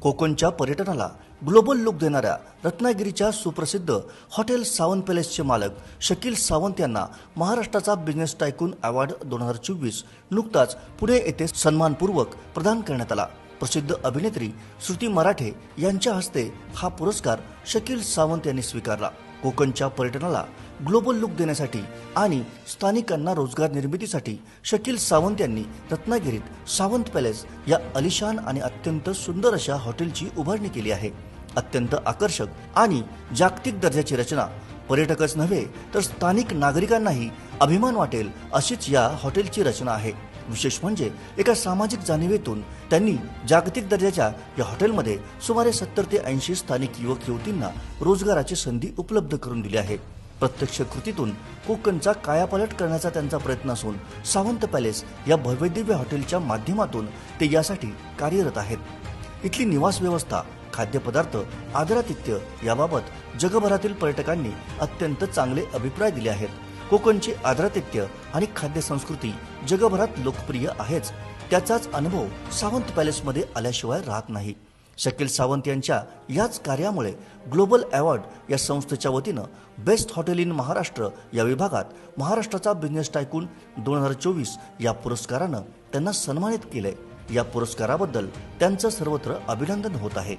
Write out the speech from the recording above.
कोकणच्या पर्यटनाला global look देणाऱ्या रत्नागिरीच्या सुप्रसिद्ध हॉटेल सावंत पॅलेसचे मालक शकील सावंत यांना महाराष्ट्राचा बिझनेस टायकून अवॉर्ड 2024 नुकताच पुणे येथे सन्मानपूर्वक प्रदान करण्यात आला। प्रसिद्ध अभिनेत्री श्रुती मराठे यांच्या हस्ते हा पुरस्कार शकील सावंत यांनी स्वीकारला। कोकणच्या पर्यटनाला ग्लोबल लुक देण्यासाठी आणि स्थानिकांना रोजगार निर्मितीसाठी शकील सावंत यांनी रत्नागिरीत सावंत पॅलेस या आलिशान आणि अत्यंत सुंदर अशा हॉटेलची उभारणी केली आहे। अत्यंत आकर्षक आणि जागतिक दर्जाची रचना पर्यटकच नव्हे तर स्थानिक नागरिकांनाही अभिमान वाटेल अशीच या हॉटेलची रचना आहे। विशेष म्हणजे एका सामाजिक जाणीवेतून त्यांनी जागतिक दर्जाच्या या हॉटेलमध्ये सुमारे 70 ते 80 स्थानिक युवक युवतींना रोजगाराची संधी उपलब्ध करून दिली आहे। प्रत्यक्ष कृतीतून कोकणचा कायापालट करण्याचा त्यांचा प्रयत्न असून सावंत पॅलेस या भव्यदिव्य हॉटेलच्या माध्यमातून ते यासाठी कार्यरत आहेत। इथली निवास व्यवस्था, खाद्यपदार्थ, आदरातिथ्य याबाबत जगभरातील पर्यटकांनी अत्यंत चांगले अभिप्राय दिले आहेत। कोकणची आदरातिथ्य आणि खाद्य संस्कृती जगभरात लोकप्रिय आहेच, त्याचाच अनुभव सावंत पॅलेसमध्ये आल्याशिवाय राहत नाही। शकील सावंत यांच्या याच कार्यामुळे ग्लोबल अवॉर्ड या संस्थेच्या वतीनं बेस्ट हॉटेल इन महाराष्ट्र या विभागात महाराष्ट्राचा बिझनेस टायकून 2024 या पुरस्कारानं त्यांना सन्मानित केलंय। या पुरस्काराबद्दल त्यांचं सर्वत्र अभिनंदन होत आहे।